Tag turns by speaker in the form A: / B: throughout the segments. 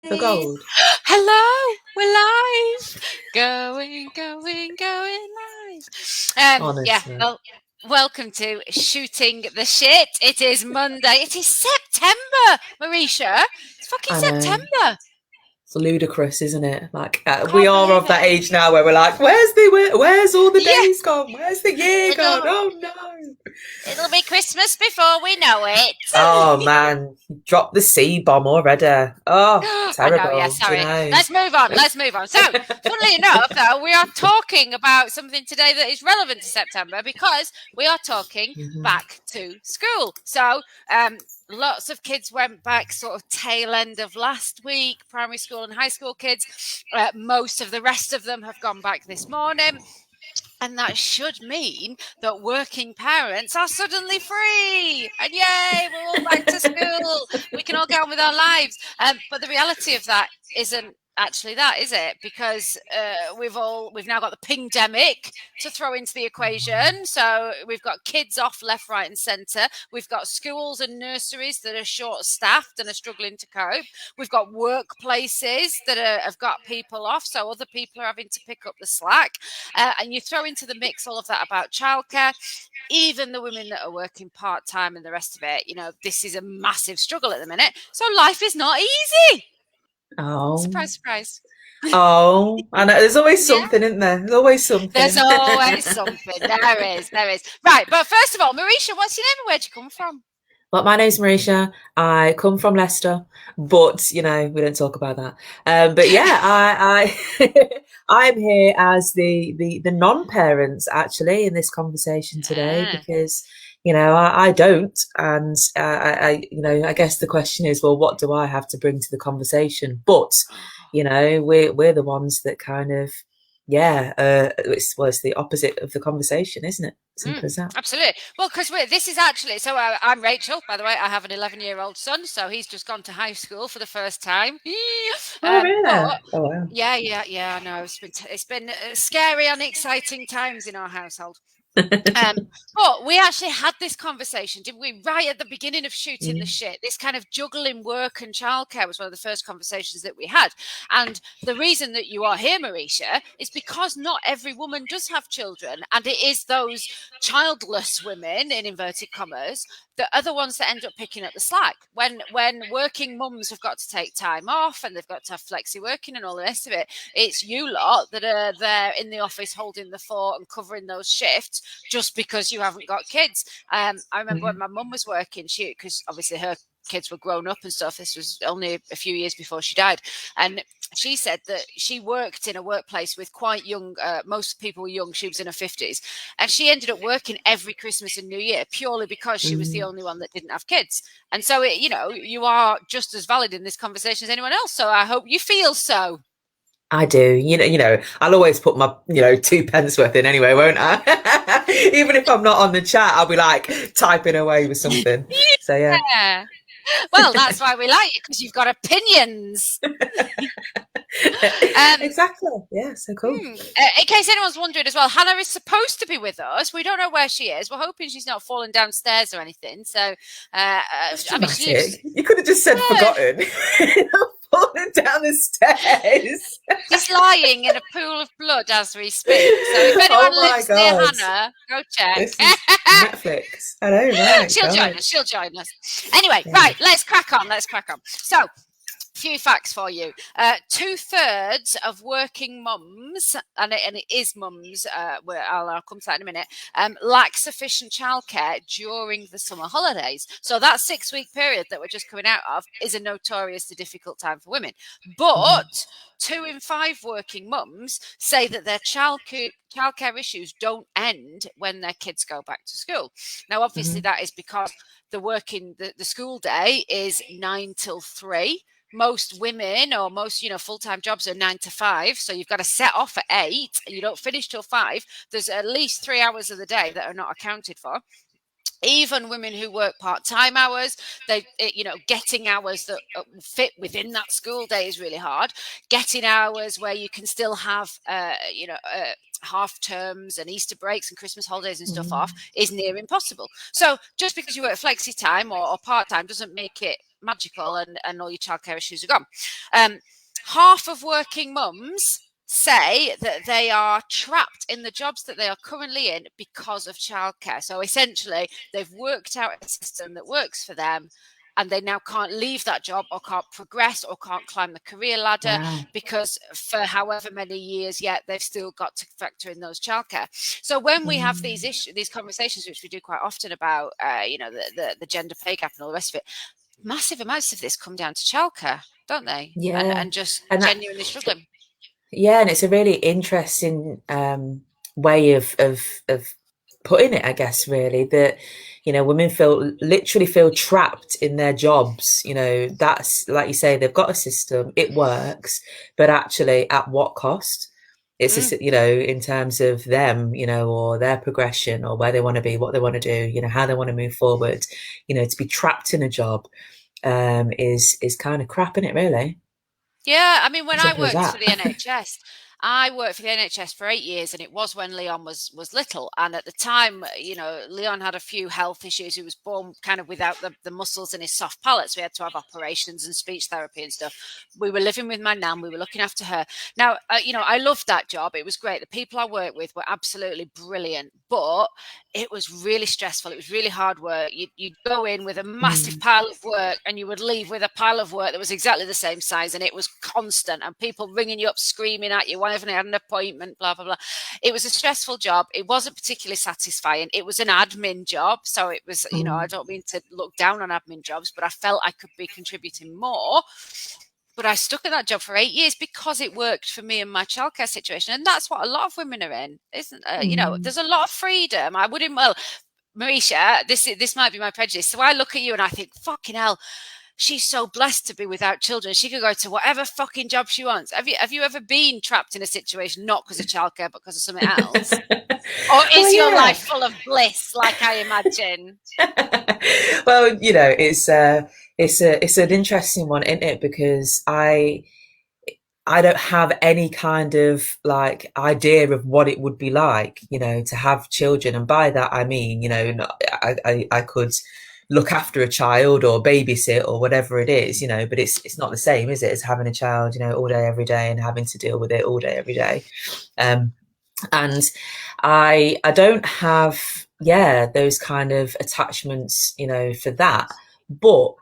A: For gold.
B: Hello, we're live. Going live. Yeah,
A: Honestly.
B: well, welcome to Shooting the Shit. It is Monday. It is September, Meriesha. It's fucking
A: I know.
B: September.
A: It's ludicrous, isn't it? Like we
B: Can't
A: are
B: believe
A: of that
B: it.
A: age now where we're like, where's all the
B: Yeah,
A: days gone? Where's the year gone?
B: it'll
A: Oh no.
B: it'll be Christmas before we know
A: Oh
B: it.
A: man, drop the C bomb already. Oh,
B: I know, yeah,
A: terrible. Do you
B: sorry.
A: know?
B: Let's move on. Let's move on. So, funnily enough, though, we are talking about something today that is relevant to September because we are talking
A: Mhm.
B: back to school. So, lots of kids went back sort of tail end of last week, primary school and high school kids. Most of the rest of them have gone back this morning. And that should mean that working parents are suddenly free. And yay, we're all back to school. We can all get on with our lives. But the reality of that isn't actually that, is it? Because we've now got the pingdemic to throw into the equation. So we've got kids off left, right, and centre. We've got schools and nurseries that are short staffed and are struggling to cope. We've got workplaces that have got people off, so other people are having to pick up the slack. And you throw into the mix all of that about childcare, even the women that are working part time and the rest of it. This is a massive struggle at the minute. So life is not easy.
A: Oh.
B: Surprise, surprise.
A: Oh. I know there's always
B: Yeah,
A: something, isn't there? There's always
B: there's
A: something.
B: always something. There is, there is. Right, but first of all, Meriesha, what's your name and where'd you come from?
A: Well, my name's Meriesha. I come from Leicester, but we don't talk about that. But yeah, I I'm here as the non-parents actually in this conversation today
B: Ah.
A: because I don't, and I guess the question is, well, what do I have to bring to the conversation? But we're the ones that kind of it's the opposite of the conversation, isn't it? Simple as that.
B: Absolutely. Well, because this is actually, so I'm Rachel, by the way. I have an 11-year-old son, so he's just gone to high school for the first time.
A: Oh, really?
B: But
A: Oh, wow.
B: yeah, yeah, yeah, I know. It's been scary and exciting times in our household. But we actually had this conversation, didn't we? Right at the beginning of Shooting the
A: Mm.
B: Shit. This kind of juggling work and childcare was one of the first conversations that we had. And the reason that you are here, Meriesha, is because not every woman does have children. And it is those childless women, in inverted commas, that are the ones that end up picking up the slack. When working mums have got to take time off and they've got to have flexi working and all the rest of it, it's you lot that are there in the office holding the fort and covering those shifts just because you haven't got kids. I remember when
A: Mm.
B: my mum was working, because obviously her kids were grown up and stuff. This was only a few years before she died. And she said that she worked in a workplace with quite young, most people were young. She was in her 50s. And she ended up working every Christmas and New Year purely because she was the
A: Mm.
B: only one that didn't have kids. And so, you are just as valid in this conversation as anyone else. So I hope you feel so.
A: I do. I'll always put my, two pence worth in anyway, won't I? Even if I'm not on the chat, I'll be like typing away with something. So yeah.
B: Yeah. Well, that's why we like you, because you've got opinions. Um,
A: Exactly. Yeah, so cool.
B: In case anyone's wondering as well, Hannah is supposed to be with us. We don't know where she is. We're hoping she's not fallen downstairs or anything. So,
A: That's
B: I mean, she lives.
A: dramatic. You could have just said
B: Yeah,
A: forgotten. Falling down the stairs.
B: she's lying in a pool of blood as we speak. So, if anyone
A: Oh my
B: lives near
A: God.
B: Hannah, go check.
A: This is Netflix. I know, right?
B: She'll join
A: God.
B: us. She'll join us. Anyway,
A: Yeah.
B: right, let's crack on. Let's crack on. So, few facts for you. 2/3 of working mums, and it is mums, I'll come to that in a minute, lack sufficient childcare during the summer holidays. So that 6-week period that we're just coming out of is a notoriously difficult time for women.
A: Mhm.
B: But 2 in 5 working mums say that their childcare issues don't end when their kids go back to school. Now, obviously,
A: Mhm.
B: that is because the school day is 9 till 3. Most women or most full-time jobs are 9 to 5, so you've got to set off at 8 and you don't finish till 5. There's at least 3 hours of the day that are not accounted for. Even women who work part-time hours, getting hours that fit within that school day is really hard. Getting hours where you can still have half terms and Easter breaks and Christmas holidays and stuff off
A: Mhm.
B: is near impossible. So just because you work flexi time or part time doesn't make it magical and all your childcare issues are gone. Half of working mums say that they are trapped in the jobs that they are currently in because of childcare. So essentially, they've worked out a system that works for them, and they now can't leave that job or can't progress or can't climb the career ladder
A: Wow.
B: because for however many years yet they've still got to factor in those childcare. So when we have these issues, these conversations, which we do quite often about, the gender pay gap and all the rest of it, massive amounts of this come down to childcare, don't they?
A: Yeah.
B: And just
A: And that,
B: genuinely struggling.
A: yeah, and it's a really interesting way of putting it, I guess, really, that, women literally feel trapped in their jobs. That's like you say, they've got a system, it works, but actually at what cost? It's just, in terms of them, or their progression or where they want to be, what they want to do, how they want to move forward, to be trapped in a job is kind of crap, isn't it, really?
B: Yeah, I mean, when I
A: Simple as
B: worked for
A: that.
B: the NHS, I worked for the NHS for 8 years, and it was when Leon was little. And at the time, Leon had a few health issues. He was born kind of without the muscles in his soft palate, so we had to have operations and speech therapy and stuff. We were living with my nan. We were looking after her. Now, I loved that job. It was great. The people I worked with were absolutely brilliant, but it was really stressful. It was really hard work. You'd go in with a massive
A: Mm.
B: pile of work, and you would leave with a pile of work that was exactly the same size, and it was constant, and people ringing you up, screaming at you, whenever they had an appointment, blah blah blah. It was a stressful job. It wasn't particularly satisfying. It was an admin job, so it was, I
A: Mm.
B: don't mean to look down on admin jobs, but I felt I could be contributing more. But I stuck at that job for 8 years because it worked for me and my childcare situation. And that's what a lot of women are in, isn't it?
A: Mm.
B: There's a lot of freedom. I wouldn't, well, Meriesha, this might be my prejudice. So I look at you and I think, fucking hell, she's so blessed to be without children. She could go to whatever fucking job she wants. Have you ever been trapped in a situation not because of childcare but because of something else? Or
A: Well,
B: is your
A: yeah.
B: life full of bliss, like I imagine?
A: Well, it's an interesting one, isn't it? Because I don't have any kind of like idea of what it would be like, to have children. And by that I mean, I could look after a child or babysit or whatever it is, but it's not the same, is it, as having a child, all day every day and having to deal with it all day every day. Um, and I don't have, those kind of attachments, for that. But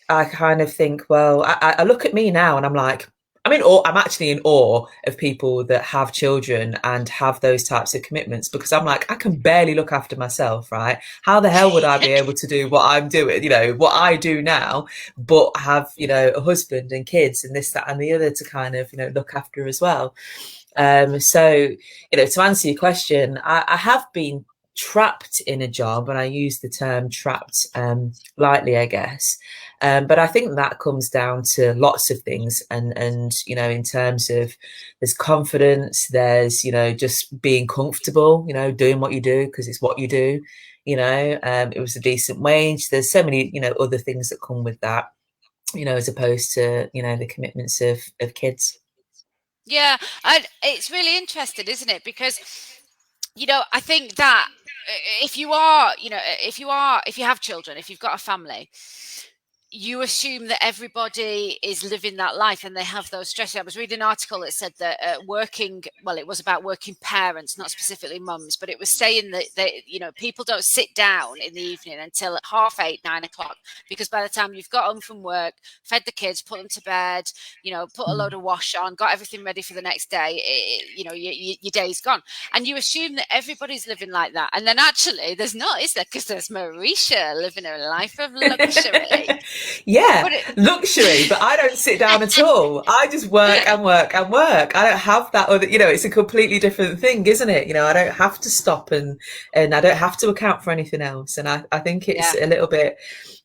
A: I kind of think, well, I look at me now and I'm like, I'm actually in awe of people that have children and have those types of commitments, because I'm like, I can barely look after myself, right? How the hell would I be able to do what I'm doing, what I do now, but have, a husband and kids and this, that, and the other to kind of, look after as well. So, to answer your question, I have been trapped in a job, and I use the term trapped lightly, I guess. But I think that comes down to lots of things, and in terms of there's confidence, there's just being comfortable, doing what you do because it's what you do. It was a decent wage. There's so many other things that come with that, as opposed to the commitments of kids.
B: Yeah, and it's really interesting, isn't it? Because I think that if you are, if you have children, if you've got a family, you assume that everybody is living that life and they have those stresses. I was reading an article that said that it was about working parents, not specifically mums, but it was saying that people don't sit down in the evening until 7:30, 9 o'clock, because by the time you've got home from work, fed the kids, put them to bed, put a load of wash on, got everything ready for the next day, your day's gone. And you assume that everybody's living like that. And then actually there's not, is there? Because there's Meriesha living a life of luxury.
A: Yeah,
B: But it,
A: luxury, but I don't sit down at all. I just work and work and work. I don't have that other, it's a completely different thing, isn't it? I don't have to stop and I don't have to account for anything else. And I think it's
B: yeah.
A: a little bit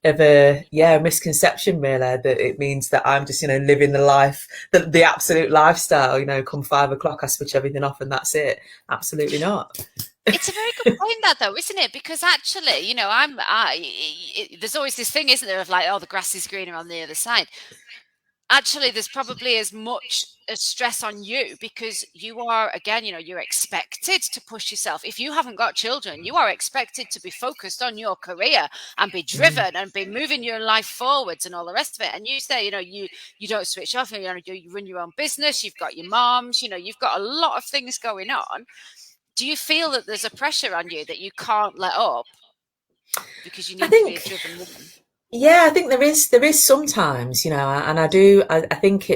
A: of a misconception, really, that it means that I'm just, living the life, the absolute lifestyle, come 5 o'clock, I switch everything off and that's it. Absolutely not.
B: It's a very good point, that though, isn't it? Because actually, there's always this thing, isn't there, of like, oh, the grass is greener on the other side. actually there's probably as much as stress on you, because you are, again, you're expected to push yourself. If you haven't got children, you are expected to be focused on your career and be
A: Mm.
B: driven and be moving your life forwards and all the rest of it. And you say, you don't switch off, and you run your own business, you've got your moms, you've got a lot of things going on. Do you feel that there's a pressure on you that you can't let up because you
A: I
B: need to be a
A: think,
B: driven woman?
A: yeah, I think there is sometimes, and I do. I think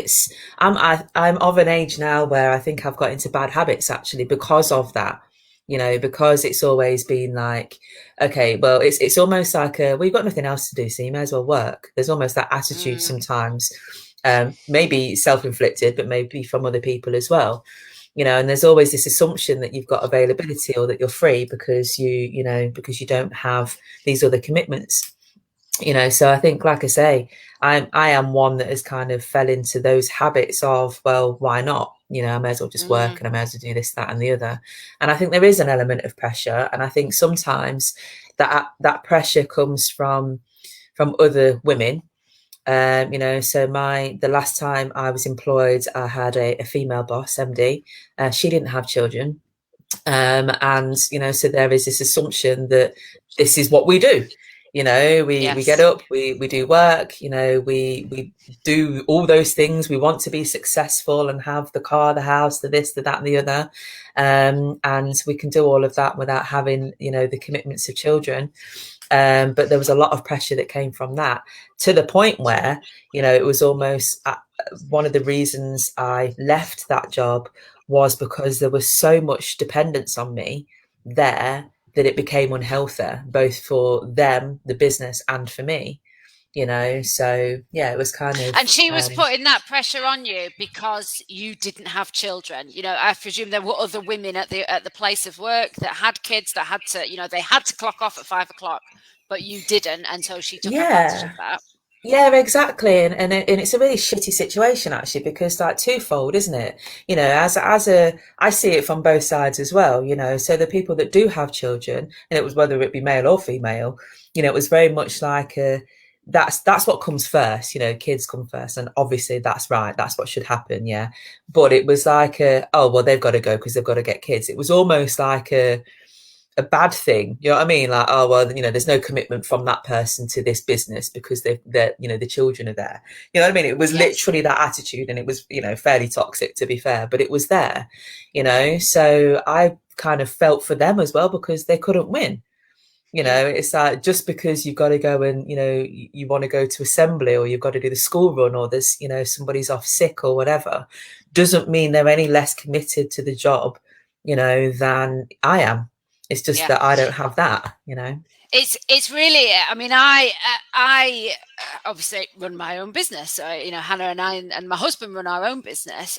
A: I'm of an age now where I think I've got into bad habits actually because of that. Because it's always been like, okay, well, it's almost like we've got nothing else to do, so you may as well work. There's almost that attitude
B: Mm,
A: sometimes, maybe self-inflicted, but maybe from other people as well. And there's always this assumption that you've got availability or that you're free because because you don't have these other commitments. So I think, like I say, I am one that has kind of fell into those habits of, well, why not? I may as well just work,
B: mm,
A: and I may as well do this, that, and the other. And I think there is an element of pressure, and I think sometimes that pressure comes from other women. So the last time I was employed, I had a female boss, MD. She didn't have children, and so there is this assumption that this is what we do. We get
B: yes.
A: up, we do work. We do all those things. We want to be successful and have the car, the house, the this, the that, and the other, and we can do all of that without having the commitments of children. But there was a lot of pressure that came from that, to the point where it was almost one of the reasons I left that job was because there was so much dependence on me there that it became unhealthy, both for them, the business, and for me. So yeah, it was kind
B: And
A: of
B: she was putting that pressure on you because you didn't have children. I presume there were other women at the place of work that had kids, that had to, they had to clock off at 5 o'clock, but you didn't, and so she took advantage of
A: yeah.
B: that.
A: Yeah, exactly, and it's a really shitty situation actually, because like twofold, isn't it? I see it from both sides as well. So the people that do have children, and it was whether it be male or female, it was very much like that's what comes first. Kids come first, and obviously that's right, that's what should happen. Yeah, but it was like oh well, they've got to go because they've got to get kids. It was almost like a bad thing. You know what I mean? Like, oh well, there's no commitment from that person to this business because they're the children are there. You know what I mean? It was
B: Yes.
A: literally that attitude, and it was fairly toxic, to be fair, but it was there. So I kind of felt for them as well because they couldn't win.
B: Mm.
A: It's like, just because you've got to go and you want to go to assembly, or you've got to do the school run, or there's somebody's off sick or whatever, doesn't mean they're any less committed to the job than I am. It's just
B: Yeah.
A: that I don't have that.
B: It's really, I mean, I obviously run my own business. So, Hannah and I and my husband run our own business.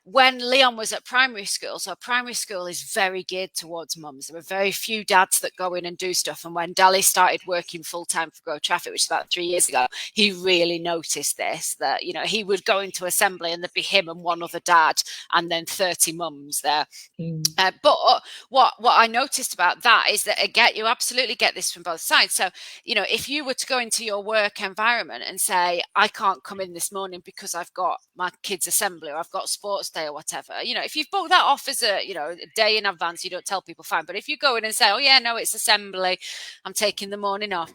B: When Leon was at primary school, so primary school is very geared towards mums. There are very few dads that go in and do stuff. And when Dally started working full time for Grow Traffic, which is about 3 years ago, he really noticed this, that, he would go into assembly and there'd be him and one other dad and then 30 mums there.
A: Mm.
B: But what I noticed about that is that, again, you absolutely get this from both sides. So, if you were to go into your work environment and say, I can't come in this morning because I've got my kids' assembly, or I've got sports day or whatever, if you've booked that off as a day in advance, you don't tell people, fine. But if you go in and say, oh yeah, no, it's assembly, I'm taking the morning off,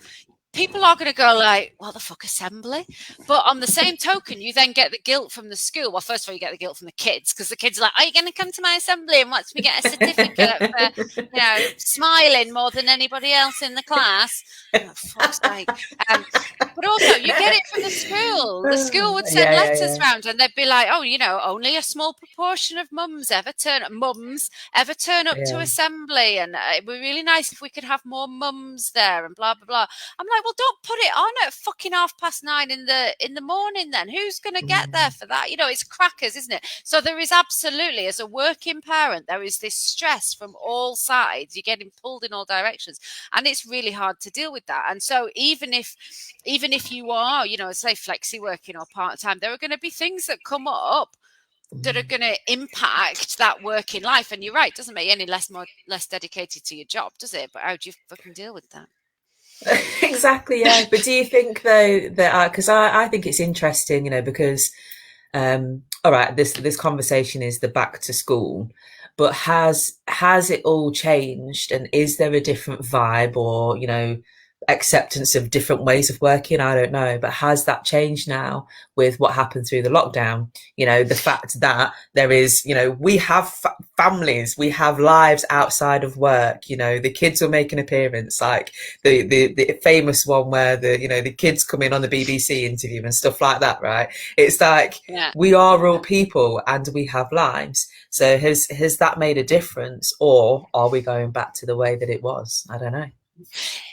B: people are going to go like, what the fuck, assembly? But on the same token, you then get the guilt from the school. Well, first of all, you get the guilt from the kids, because the kids are like, are you going to come to my assembly and watch me get a certificate for, smiling more than anybody else in the class? Oh, fuck's sake. But also, you get it from the school. The school would send
A: Yeah,
B: letters
A: yeah,
B: round and they'd be like, oh, only a small proportion of mums ever turn up to
A: yeah.
B: assembly. And it'd be really nice if we could have more mums there and blah, blah, blah. I'm like, well, don't put it on at fucking 9:30 in the morning then. Who's going to get there
A: Mm.
B: for that? It's crackers, isn't it? So there is absolutely, as a working parent, there is this stress from all sides. You're getting pulled in all directions. And it's really hard to deal with that. And so even if you are, say flexi working or part-time, there are going to be things that come up that are
A: Mm.
B: going to impact that working life. And you're right, it doesn't make you any less dedicated to your job, does it? But how do you fucking deal with that?
A: Exactly, yeah. But do you think though that because I think it's interesting, because all right, this conversation is the back to school, but has it all changed, and is there a different vibe, or acceptance of different ways of working? I don't know, but has that changed now with what happened through the lockdown? The fact that there is, we have families, we have lives outside of work. The kids will make an appearance, like the famous one where the kids come in on the BBC interview and stuff like that, right? It's like
B: Yeah.
A: we are real people and we have lives. So has that made a difference, or are we going back to the way that it was? I don't know.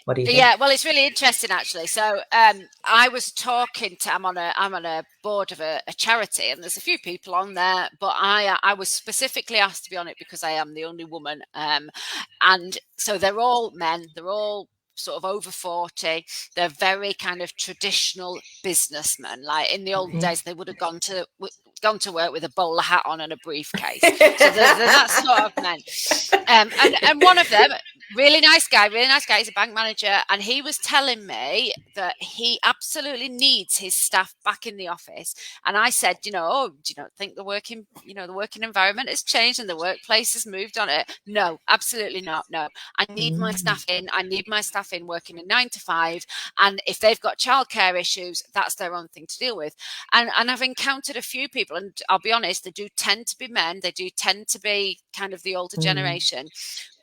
A: What do you think?
B: Yeah, well, it's really interesting actually. So I was talking to I'm on a board of a charity, and there's a few people on there, but I was specifically asked to be on it because I am the only woman, and so they're all men, they're all sort of over 40. They're very kind of traditional businessmen. Like in the old days, they would have gone to work with a bowler hat on and a briefcase. So they're that sort of men. And one of them, really nice guy, he's a bank manager, and he was telling me that he absolutely needs his staff back in the office. And I said, oh, do you not think the working environment has changed and the workplace has moved on it? No, absolutely not. No, I need my staff in. I need my staff in working a 9 to 5. And if they've got childcare issues, that's their own thing to deal with. And I've encountered a few people, and I'll be honest, they do tend to be men. They do tend to be kind of the older generation,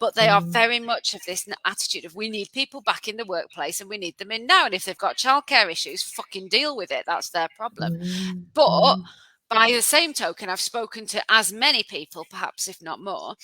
B: but they are very much of this attitude of we need people back in the workplace and we need them in now. And if they've got childcare issues, fucking deal with it. That's their problem. But by the same token, I've spoken to as many people, perhaps if not more,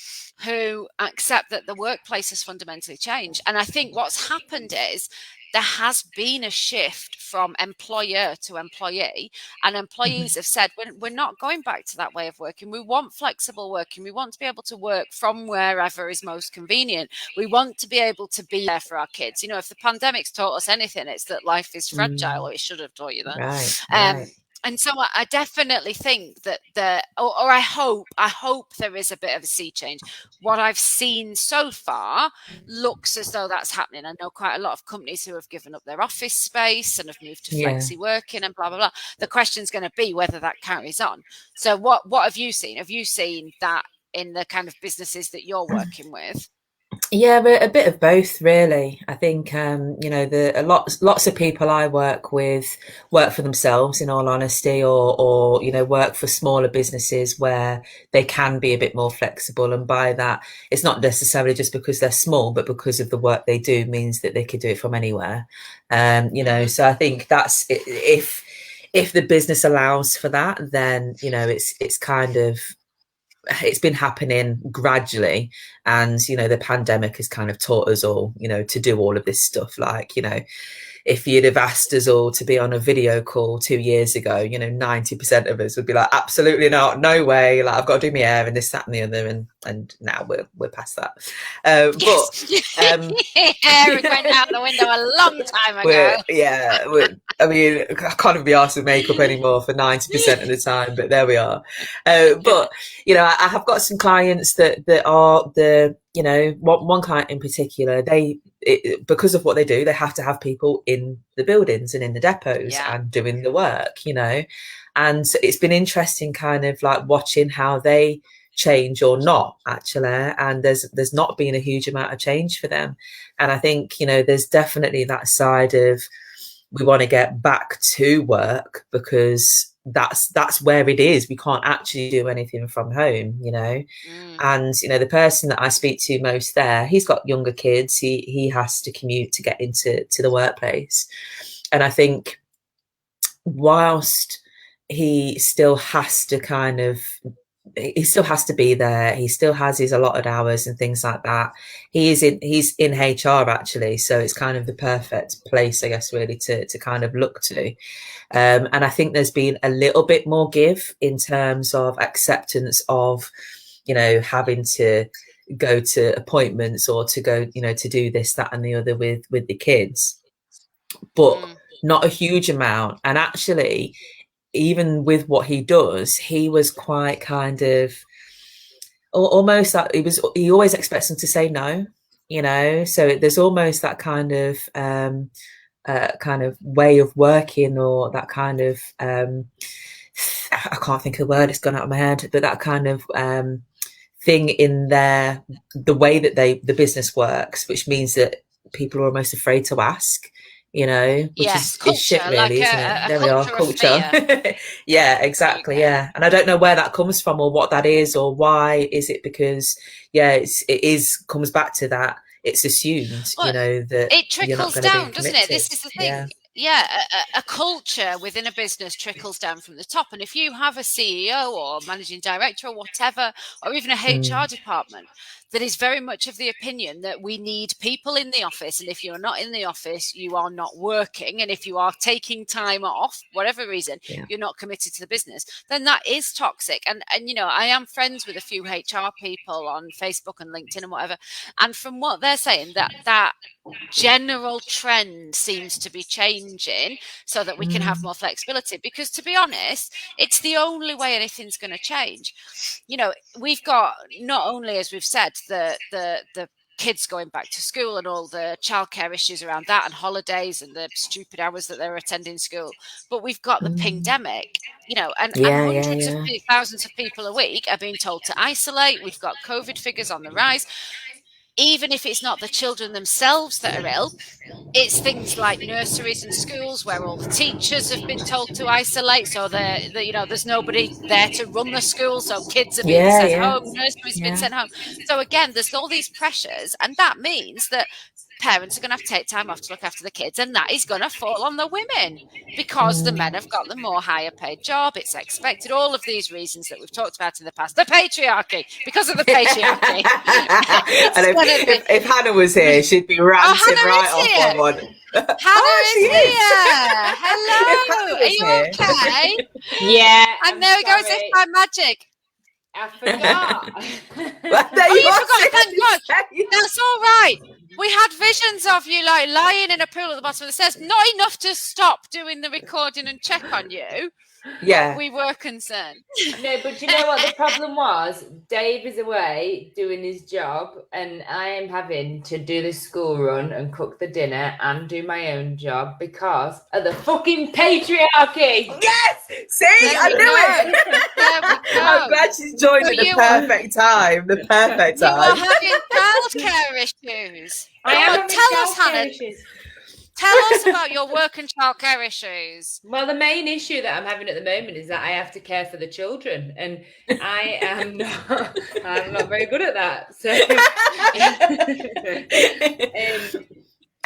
B: who accept that the workplace has fundamentally changed. And I think what's happened is there has been a shift from employer to employee, and employees have said, we're not going back to that way of working. We want flexible working. We want to be able to work from wherever is most convenient. We want to be able to be there for our kids. If the pandemic's taught us anything, it's that life is fragile, or it should have taught you that.
A: Right.
B: And so I definitely think that or I hope there is a bit of a sea change. What I've seen so far looks as though that's happening. I know quite a lot of companies who have given up their office space and have moved to flexi working and blah, blah, blah. The question's going to be whether that carries on. So what have you seen? Have you seen that in the kind of businesses that you're working with?
A: Yeah, but a bit of both, really. I think lots of people I work with work for themselves, in all honesty, or work for smaller businesses where they can be a bit more flexible. And by that, it's not necessarily just because they're small, but because of the work they do means that they could do it from anywhere. So I think that's if the business allows for that, then it's kind of it's been happening gradually, and the pandemic has kind of taught us all to do all of this stuff. Like if you'd have asked us all to be on a video call 2 years ago, 90% of us would be like, absolutely not, no way, like I've got to do my hair and this, that and the other, and now we're past that.
B: Yes. Hair went out the window a long time ago.
A: I mean, I can't even be asked with makeup anymore for 90% of the time, but there we are. But I have got some clients that are one client in particular. Because of what they do, they have to have people in the buildings and in the depots and doing the work. And it's been interesting, kind of like watching how they change or not, actually. And there's not been a huge amount of change for them. And I think there's definitely that side of, we want to get back to work because that's where it is. We can't actually do anything from home, and the person that I speak to most there, he's got younger kids. He has to commute to get into the workplace, and I think whilst he still has to be there, he still has his allotted hours and things like that. He's in HR, actually, so it's kind of the perfect place, I guess, really to kind of look to. And I think there's been a little bit more give in terms of acceptance of having to go to appointments or to go to do this, that and the other with the kids, but not a huge amount. And actually, even with what he does, he was quite kind of almost like he always expects them to say no. So there's almost that kind of way of working, or that kind of I can't think of the word, it's gone out of my head, but that kind of thing in the way that the business works, which means that people are almost afraid to ask, which
B: Yes,
A: is shit,
B: culture, like
A: really, isn't
B: a
A: it? There we are,
B: culture of
A: culture.
B: fear.
A: Yeah,
B: There we
A: exactly.
B: go.
A: Yeah, and I don't know where that comes from, or what that is, or why is it, because yeah, it is comes back to that. It's assumed,
B: Well,
A: that
B: it
A: you're not
B: trickles
A: going to be
B: down, doesn't it?
A: committed.
B: This is the thing.
A: Yeah.
B: Yeah, a culture within a business trickles down from the top. And if you have a CEO or managing director or whatever, or even a HR
A: Mm,
B: department that is very much of the opinion that we need people in the office, and if you're not in the office, you are not working. And if you are taking time off, whatever reason,
A: yeah.
B: you're not committed to the business, then that is toxic. And I am friends with a few HR people on Facebook and LinkedIn and whatever. And from what they're saying, that general trend seems to be changing so that we can have
A: Mm,
B: more flexibility, because to be honest, it's the only way anything's going to change. We've got, not only, as we've said, the kids going back to school and all the childcare issues around that and holidays and the stupid hours that they're attending school, but we've got the
A: mm.
B: pandemic, and
A: Yeah, yeah,
B: hundreds of
A: yeah.
B: thousands of people a week are being told to isolate. We've got COVID figures on the rise. Even if it's not the children themselves that are ill, it's things like nurseries and schools where all the teachers have been told to isolate, so there's nobody there to run the school, so kids are being
A: Yeah,
B: sent
A: yeah,
B: home, nurseries have been
A: yeah.
B: sent home. So again, there's all these pressures, and that means that parents are going to have to take time off to look after the kids, and that is going to fall on the women because the men
A: Mm.
B: have got the more higher paid job. It's expected. All of these reasons that we've talked about in the past. The patriarchy, because of the patriarchy.
A: And
B: It's
A: if,
B: going to be.
A: if Hannah was here, she'd be
B: Oh,
A: ranting
B: Hannah
A: right
B: is
A: off
B: here.
A: on one.
B: Hannah
A: Oh, she
B: is
A: is.
B: here.
A: If
B: Hello.
A: Hannah
B: Are
A: was
B: you
A: here.
B: okay?
C: Yeah,
B: And
C: I'm
B: there we go, as if
C: sorry.
B: by magic.
C: I forgot.
A: Well, there
B: Oh,
A: you
B: you
A: are. See,
B: forgot.
A: I
B: Thank
A: didn't
B: God.
A: say.
B: That's all right. We had visions of you like lying in a pool at the bottom of the stairs. Not enough to stop doing the recording and check on you, but
A: Yeah.
B: we were concerned.
C: No, but you know what the problem was? Dave is away doing his job, and I am having to do the school run and cook the dinner and do my own job because of the fucking patriarchy.
A: Yes. See,
B: There
A: I
B: we
A: knew
B: go.
A: it.
B: There we
A: I'm
B: go.
A: glad she's joined
B: So
A: at the perfect time. The perfect
B: you are
A: time.
B: having childcare issues.
C: I
B: Oh,
C: am having
B: tell us,
C: childcare
B: Hannah.
C: issues.
B: Tell us about your work and childcare issues.
C: Well, the main issue that I'm having at the moment is that I have to care for the children, and I am not. I'm not very good at that. So,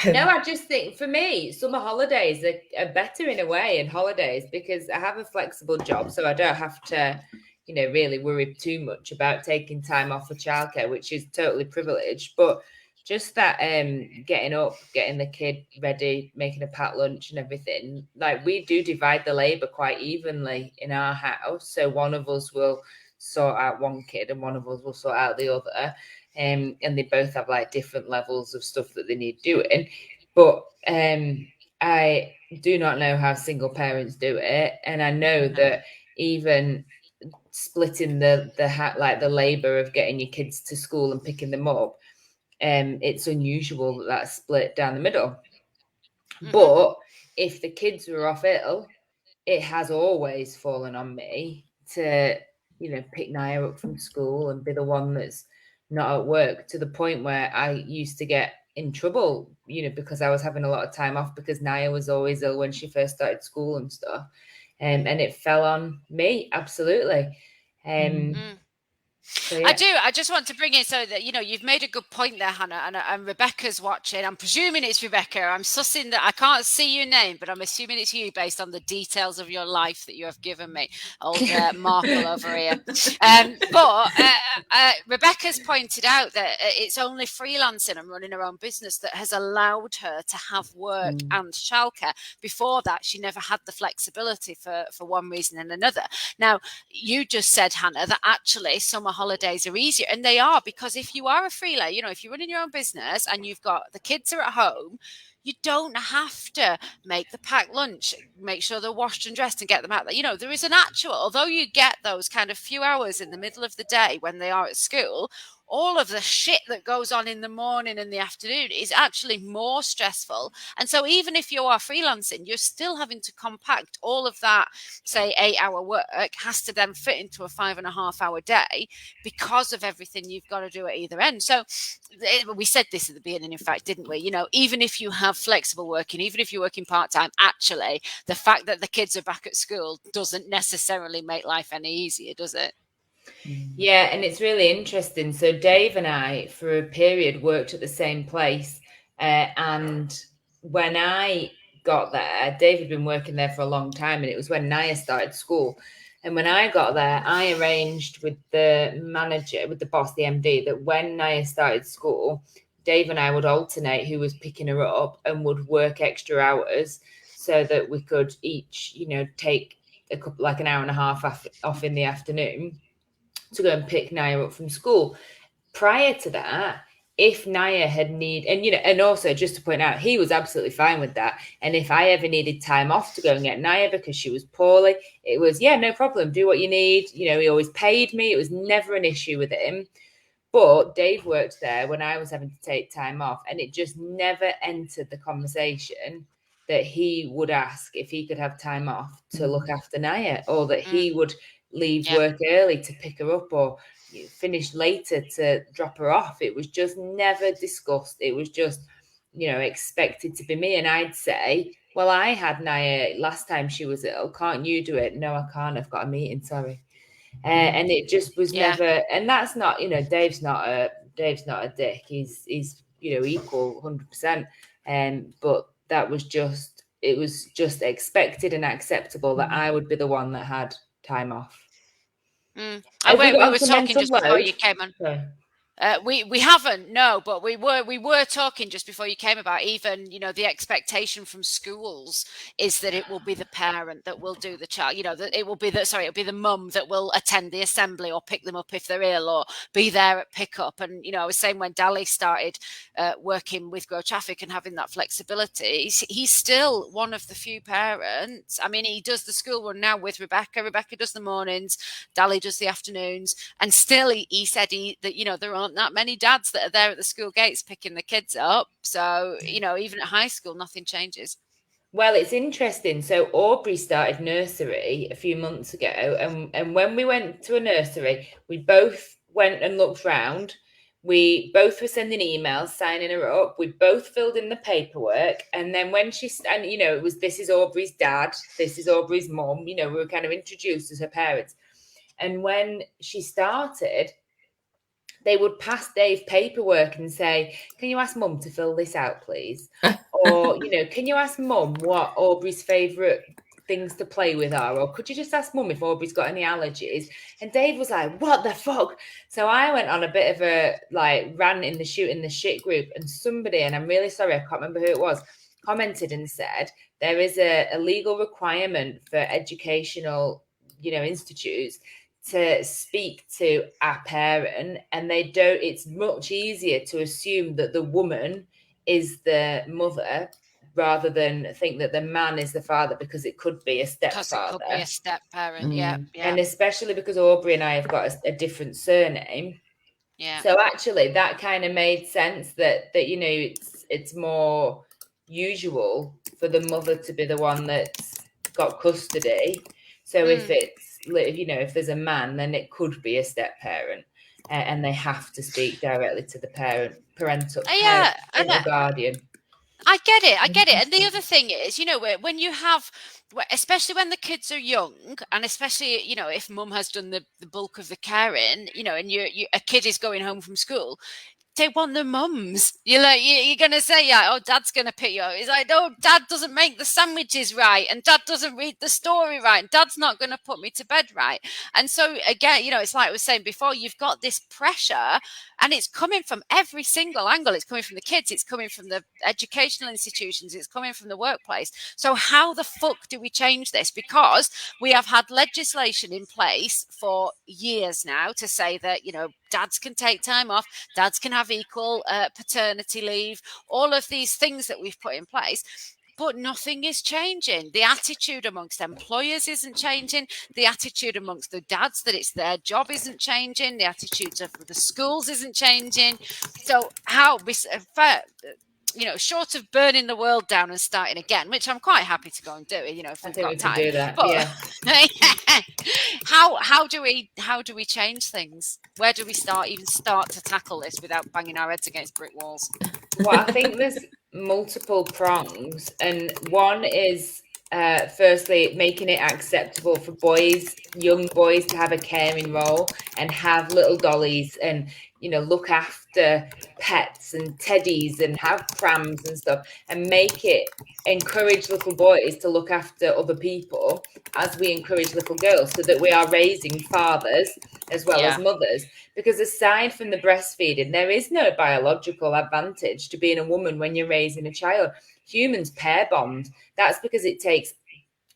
C: no, I just think for me, summer holidays are better in a way, and holidays, because I have a flexible job, so I don't have to, really worry too much about taking time off for childcare, which is totally privileged. But just that getting up, getting the kid ready, making a packed lunch and everything, like we do divide the labor quite evenly in our house. So one of us will sort out one kid and one of us will sort out the other. And they both have like different levels of stuff that they need doing. But I do not know how single parents do it. And I know that even splitting the labor of getting your kids to school and picking them up, it's unusual that that's split down the middle. But if the kids were off ill, it has always fallen on me to, pick Naya up from school and be the one that's not at work, to the point where I used to get in trouble, because I was having a lot of time off because Naya was always ill when she first started school and stuff. And it fell on me, absolutely. So
B: I
C: yeah.
B: do. I just want to bring in so that, you've made a good point there, Hannah, and Rebecca's watching. I'm presuming it's Rebecca. I'm sussing that I can't see your name, but I'm assuming it's you based on the details of your life that you have given me. Old Markle over here. But Rebecca's pointed out that it's only freelancing and running her own business that has allowed her to have work and childcare. Before that, she never had the flexibility for one reason and another. Now, you just said, Hannah, that actually summer holidays are easier, and they are, because if you are a freelancer, if you're running your own business and you've got the kids are at home, you don't have to make the packed lunch, make sure they're washed and dressed and get them out there. There is an actual, although you get those kind of few hours in the middle of the day when they are at school, all of the shit that goes on in the morning and the afternoon is actually more stressful. And so even if you are freelancing, you're still having to compact all of that, say 8-hour work has to then fit into a 5.5-hour day because of everything you've got to do at either end. So we said this at the beginning, in fact, didn't we? Even if you have flexible working, even if you're working part-time, actually the fact that the kids are back at school doesn't necessarily make life any easier, does it?
C: Yeah, and it's really interesting. So Dave and I, for a period, worked at the same place. And when I got there, Dave had been working there for a long time, and it was when Naya started school. And when I got there, I arranged with the manager, with the boss, the MD, that when Naya started school, Dave and I would alternate who was picking her up and would work extra hours so that we could each, take a couple, like an hour and a half off in the afternoon to go and pick Naya up from school. Prior to that, if Naya had and also just to point out, he was absolutely fine with that. And if I ever needed time off to go and get Naya because she was poorly, it was, yeah, no problem. Do what you need. He always paid me. It was never an issue with him. But Dave worked there when I was having to take time off, and it just never entered the conversation that he would ask if he could have time off to look after Naya, or that he would leave work early to pick her up, or finish later to drop her off. It was just never discussed. It was just, expected to be me. And I'd say, well, I had Naya last time she was ill. Can't you do it? No, I can't. I've got a meeting. Sorry. And it just was never, and that's not, Dave's not a dick. He's equal 100%. But that was just, it was just expected and acceptable that I would be the one that had time off.
B: We were talking just before you came on. Sorry. We haven't, no, but we were talking just before you came about even, the expectation from schools is that it will be the parent that will do the child, that it'll be the mum that will attend the assembly or pick them up if they're ill or be there at pickup. And, I was saying when Dali started working with Grow Traffic and having that flexibility, he's still one of the few parents. I mean, he does the school run now with Rebecca. Rebecca does the mornings, Dali does the afternoons, and still he said that, there aren't that many dads that are there at the school gates picking the kids up. So, even at high school, nothing changes.
C: Well, it's interesting. So Aubrey started nursery a few months ago. And when we went to a nursery, we both went and looked round. We both were sending emails, signing her up. We both filled in the paperwork. And then when it was, this is Aubrey's dad, this is Aubrey's mum, we were kind of introduced as her parents. And when she started, they would pass Dave paperwork and say, can you ask mum to fill this out, please? Or, can you ask mum what Aubrey's favourite things to play with are? Or could you just ask mum if Aubrey's got any allergies? And Dave was like, what the fuck? So I went on a bit of a rant in the shit group, and somebody, and I'm really sorry, I can't remember who it was, commented and said, there is a legal requirement for educational, institutes to speak to a parent, and they don't. It's much easier to assume that the woman is the mother rather than think that the man is the father, because it could be a stepfather.
B: It could be a step parent, yeah.
C: And especially because Aubrey and I have got a different surname.
B: Yeah.
C: So actually that kind of made sense that it's more usual for the mother to be the one that's got custody. So if there's a man, then it could be a step parent, and they have to speak directly to the parental guardian.
B: I get it. And the other thing is, when you have, especially when the kids are young, and especially, if mum has done the bulk of the caring, and a kid is going home from school, they want their mums. You're going to say, yeah, oh, dad's going to pick you up. He's like, no, dad doesn't make the sandwiches right, and dad doesn't read the story right, and dad's not going to put me to bed right. And so again, it's like I was saying before, you've got this pressure, and it's coming from every single angle. It's coming from the kids, it's coming from the educational institutions, it's coming from the workplace. So how the fuck do we change this? Because we have had legislation in place for years now to say that, dads can take time off, dads can have equal paternity leave, all of these things that we've put in place. but nothing is changing. The attitude amongst employers isn't changing. The attitude amongst the dads that it's their job isn't changing. The attitudes of the schools isn't changing. So how, short of burning the world down and starting again, which I'm quite happy to go and do it, if we've got time.
C: Do that.
B: But
C: yeah.
B: how do we change things? Where do we start to tackle this without banging our heads against brick walls?
C: Well, I think there's multiple prongs, and one is firstly making it acceptable for young boys to have a caring role and have little dollies and look after pets and teddies and have prams and stuff, and encourage little boys to look after other people as we encourage little girls, so that we are raising fathers as well as mothers. Because aside from the breastfeeding, there is no biological advantage to being a woman when you're raising a child. Humans pair bond. That's because it takes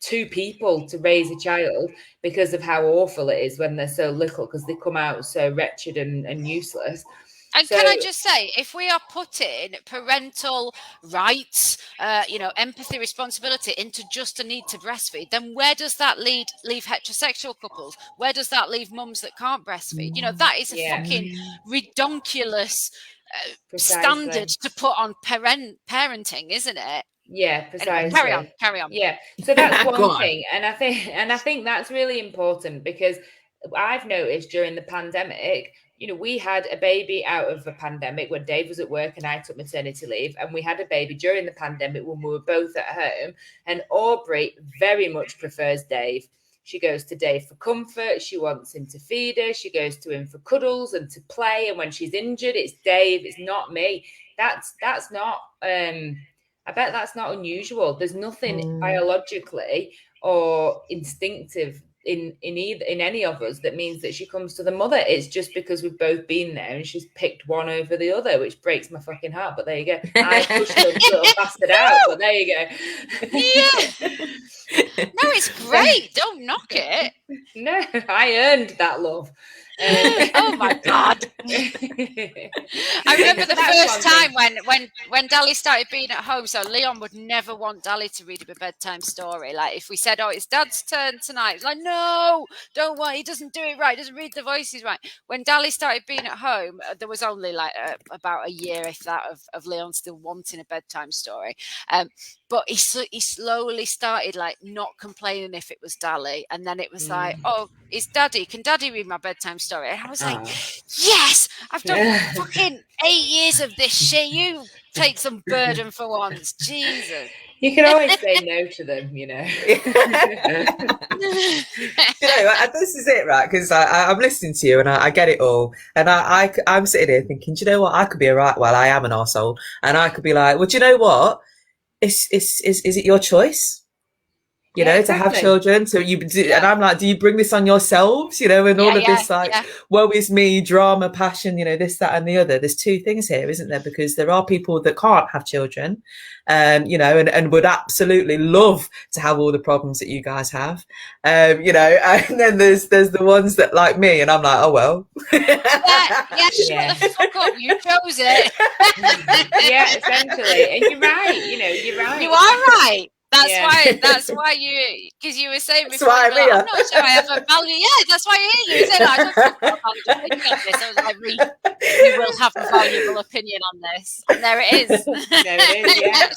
C: two people to raise a child, because of how awful it is when they're so little, because they come out so wretched and useless.
B: And can I just say, if we are putting parental rights, empathy, responsibility into just a need to breastfeed, then where does that leave heterosexual couples? Where does that leave mums that can't breastfeed? That is a fucking redonkulous standard to put on parenting, isn't it?
C: Yeah, precisely.
B: Anyway, carry on.
C: Yeah, so that's one thing, and I think that's really important, because I've noticed during the pandemic, we had a baby out of a pandemic when Dave was at work and I took maternity leave, and we had a baby during the pandemic when we were both at home. And Aubrey very much prefers Dave. She goes to Dave for comfort. She wants him to feed her. She goes to him for cuddles and to play. And when she's injured, it's Dave. It's not me. That's not. I bet that's not unusual. There's nothing biologically or instinctive in any of us that means that she comes to the mother. It's just because we've both been there and she's picked one over the other, which breaks my fucking heart. But there you go. I pushed the little bastard out, but there you go.
B: Yeah. No, it's great. Don't knock it.
C: No, I earned that love.
B: Oh my God. I remember the first time when Dally started being at home. So Leon would never want Dally to read him a bedtime story. Like if we said, "Oh, it's Dad's turn tonight," it's like, "No, don't want. He doesn't do it right. He doesn't read the voices right." When Dally started being at home, there was only like about a year, if that, of Leon still wanting a bedtime story. But he slowly started like not complaining if it was Dally, and then it was like, "Oh, it's Daddy. Can Daddy read my bedtime story?" And I was like, "Yes, I've done fucking 8 years of this shit. You take some burden for once, Jesus."
C: You can always say no to them,
A: This is it, right? Because I'm listening to you and I get it all, and I'm sitting here thinking, do you know what? I could be I am an arsehole, and I could be like, well, do you know what? Is it your choice? To have children. So and I'm like, do you bring this on yourselves? And all of this woe is me, drama, passion, this, that, and the other. There's two things here, isn't there? Because there are people that can't have children, and would absolutely love to have all the problems that you guys have, and then there's the ones that like me, and I'm like, oh well.
B: Shut the fuck up. You chose it.
C: Yeah, essentially, and you're right. You're right.
B: You are right. That's why you, because you were saying before, I'm not sure I have a value. Yeah, that's why I hear you say that. I don't have a valuable opinion on this. I was like, you will have a valuable opinion on this. And there it is.
C: There it is, yeah.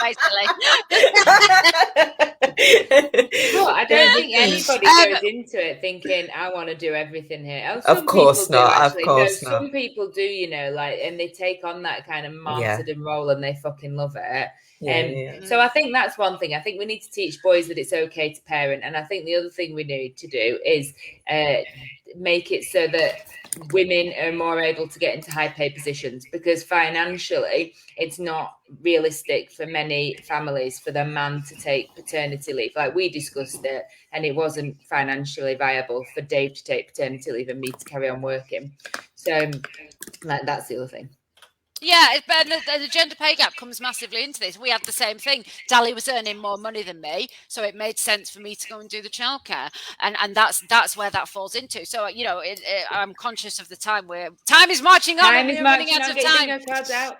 B: Basically.
C: Well, I don't think anybody goes into it thinking, I want to do everything here.
A: Of course not.
C: Some people do, and they take on that kind of martyrdom role and they fucking love it. So I think that's one thing. I think we need to teach boys that it's okay to parent. And I think the other thing we need to do is make it so that women are more able to get into high paid positions, because financially it's not realistic for many families for the man to take paternity leave. Like we discussed it, and it wasn't financially viable for Dave to take paternity leave and me to carry on working. So that's the other thing.
B: Yeah, but the gender pay gap comes massively into this. We had the same thing. Dally was earning more money than me, so it made sense for me to go and do the childcare, and that's where that falls into. So I'm conscious of the time. Time is marching on.
C: Time is marching
B: running out
C: on.
B: of
C: Get
B: time.
C: your bingo cards out.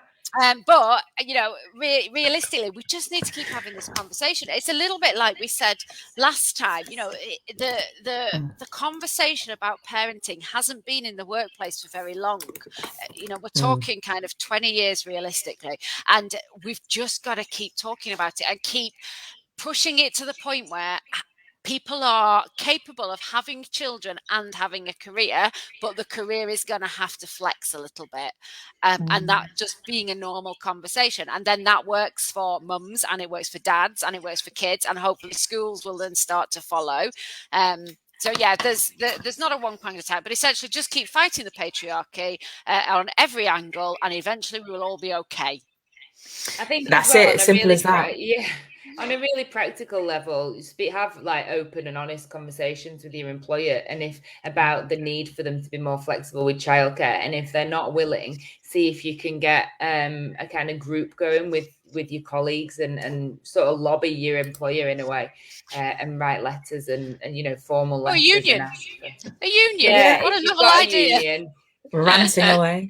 B: But realistically, we just need to keep having this conversation. It's a little bit like we said last time. The conversation about parenting hasn't been in the workplace for very long. We're talking kind of 20 years realistically, and we've just got to keep talking about it and keep pushing it to the point where people are capable of having children and having a career, but the career is going to have to flex a little bit. And that just being a normal conversation. And then that works for mums, and it works for dads, and it works for kids, and hopefully schools will then start to follow. So yeah, there's not a one-pronged attack, but essentially just keep fighting the patriarchy on every angle, and eventually we will all be okay.
C: I think
A: that's it. Simple as that.
C: Yeah. On a really practical level, have like open and honest conversations with your employer, and if about the need for them to be more flexible with childcare, and if they're not willing, see if you can get a kind of group going with your colleagues and sort of lobby your employer in a way, and write letters and formal letters.
B: A union. A union.
C: Yeah,
B: what a novel idea.
C: Union.
A: Ranting away.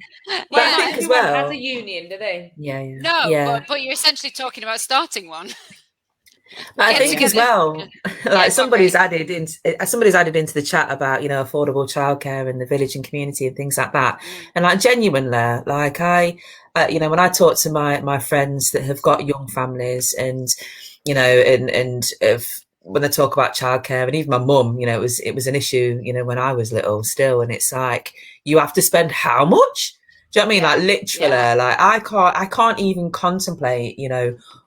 A: But I think as well,
C: has a union, do they?
A: Yeah.
B: No,
A: yeah.
B: But you're essentially talking about starting one.
A: But I think as well, like somebody's added into the chat about affordable childcare in the village and community and things like that, and like genuinely, like I, when I talk to my friends that have got young families, and when they talk about childcare, and even my mum, it was an issue, when I was little still, and it's like you have to spend how much? Do you know what I mean? Like literally, like I can't even contemplate,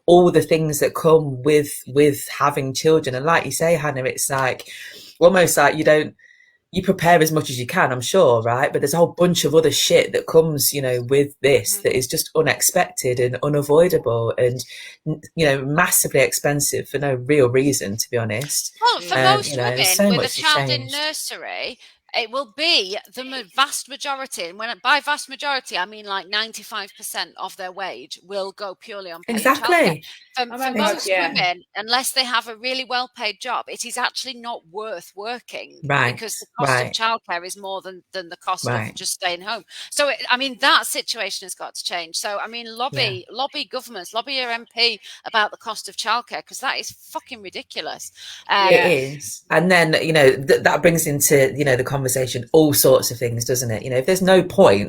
A: all the things that come with having children. And like you say, Hannah, it's like almost like you prepare as much as you can, I'm sure, right? But there's a whole bunch of other shit that comes, with this that is just unexpected and unavoidable and, massively expensive for no real reason, to be honest.
B: Well, for most women with a child in nursery, it will be the vast majority, and by vast majority I mean like 95% of their wage will go purely on paid childcare. For most women, unless they have a really well-paid job, it is actually not worth working, because the cost of childcare is more than the cost of just staying home. So that situation has got to change. So lobby governments, lobby your MP about the cost of childcare, because that is fucking ridiculous.
A: It is. And then that brings into the conversation all sorts of things, doesn't it? If there's no point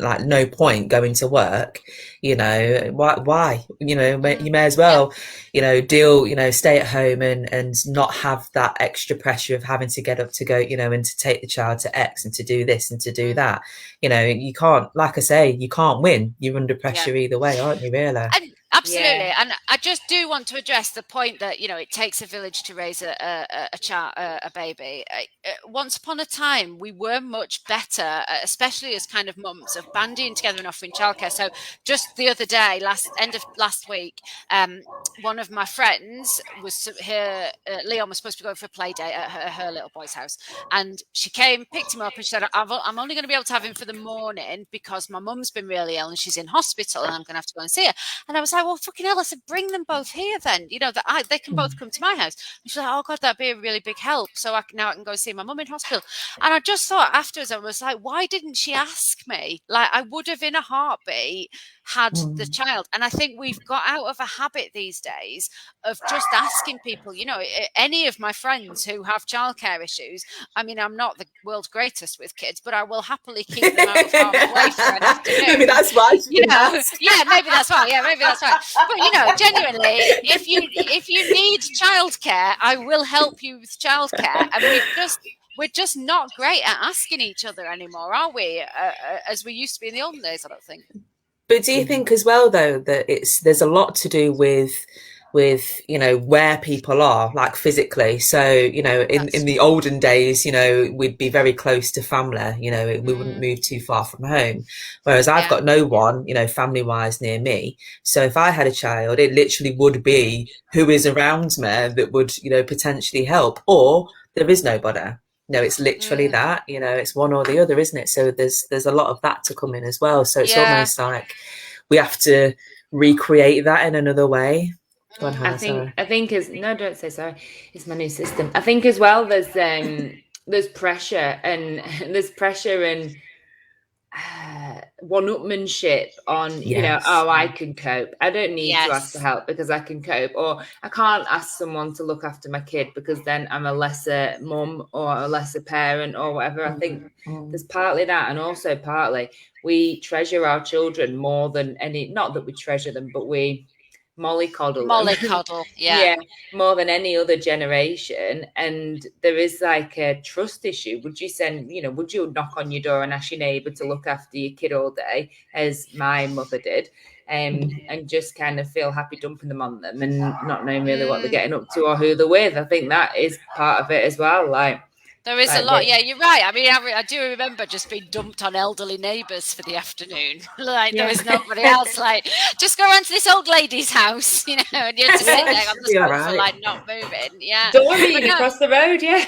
A: going to work, why you may as well stay at home and not have that extra pressure of having to get up to go and to take the child to X and to do this and to do that. You can't, like I say, you can't win. You're under pressure either way, aren't you, really?
B: Absolutely. And I just do want to address the point that it takes a village to raise a baby. Once upon a time we were much better, especially as kind of mums, of banding together and offering childcare. So just the other day, end of last week, one of my friends was here. Leon was supposed to be going for a play date at her little boy's house, and she came, picked him up, and she said, I'm only going to be able to have him for the morning because my mum's been really ill and she's in hospital and I'm going to have to go and see her. And I was like, well, fucking hell, I said, bring them both here then, they can both come to my house. And she's like, oh God, that'd be a really big help, so I can go see my mum in hospital. And I just thought afterwards, I was like, why didn't she ask me? Like, I would have in a heartbeat had the child. And I think we've got out of a habit these days of just asking people, any of my friends who have childcare issues, I'm not the world's greatest with kids, but I will happily keep them out of harm's way for an afternoon.
A: Maybe that's why
B: maybe that's why. But genuinely, if you need childcare, I will help you with childcare. And we're just not great at asking each other anymore, are we? As we used to be in the olden days, I don't think.
A: But do you think as well, though, that there's a lot to do with where people are, like physically? So in the olden days, we'd be very close to family, we wouldn't move too far from home, whereas I've got no one family wise near me. So if I had a child, it literally would be who is around me that would potentially help, or there is nobody. It's literally that, it's one or the other, isn't it? So there's a lot of that to come in as well. So it's almost like we have to recreate that in another way. Go on, Hannah,
C: I think don't say sorry. It's my new system. I think as well there's pressure and one-upmanship on,
A: Yes.
C: I can cope. I don't need to ask for
B: Yes.
C: help because I can cope. Or I can't ask someone to look after my kid because then I'm a lesser mum or a lesser parent or whatever. I think there's partly that, and also partly we treasure our children more than not that we treasure them, but we mollycoddle them.
B: Yeah.
C: More than any other generation. And there is like a trust issue. Would you knock on your door and ask your neighbour to look after your kid all day, as my mother did, and just kind of feel happy dumping them on them and not knowing really what they're getting up to or who they're with? I think that is part of it as well. Like,
B: there is a lot. Yeah, you're right. I mean, I do remember just being dumped on elderly neighbours for the afternoon. Like, there was nobody else. Like, just go around to this old lady's house, and you have to sit there on the sofa, like, not moving. Yeah.
C: Doreen across the road,
B: yeah.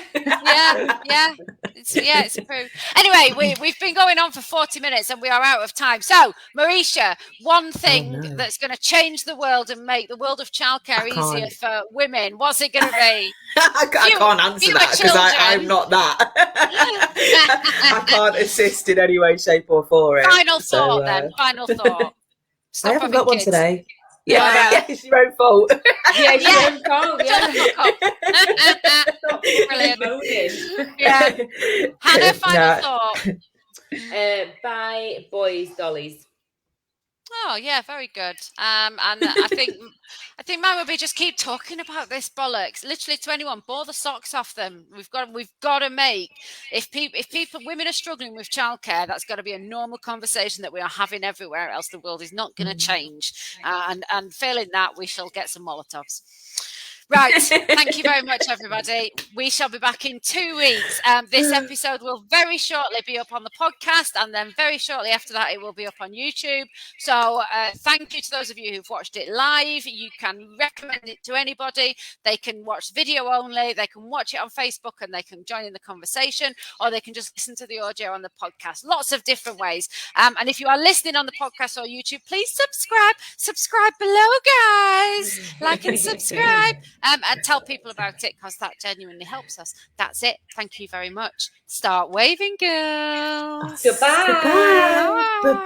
B: It's true. Anyway, we've been going on for 40 minutes and we are out of time. So, Meriesha, one thing that's going to change the world and make the world of childcare easier for women, what's it going to be?
A: I can't answer that because I'm not that. I can't assist in any way, shape or form.
B: Final thought.
A: Stop I haven't got one today. Yeah, it's your own fault.
C: It's your own fault.
B: Brilliant. Yeah. Hannah, final thought.
C: Buy boys dollies.
B: Oh yeah, very good. And I think mine would be just keep talking about this bollocks. Literally to anyone, bore the socks off them. We've got to make if women are struggling with childcare, that's got to be a normal conversation that we are having everywhere. Else the world is not going to change. And failing that, we shall get some Molotovs. Right. Thank you very much, everybody. We shall be back in 2 weeks. This episode will very shortly be up on the podcast, and then very shortly after that, it will be up on YouTube. So thank you to those of you who've watched it live. You can recommend it to anybody. They can watch video only. They can watch it on Facebook and they can join in the conversation, or they can just listen to the audio on the podcast. Lots of different ways. And if you are listening on the podcast or YouTube, please subscribe. Subscribe below, guys. Like and subscribe. And tell people about it because that genuinely helps us. That's it. Thank you very much. Start waving, girls.
C: Goodbye.
A: Bye.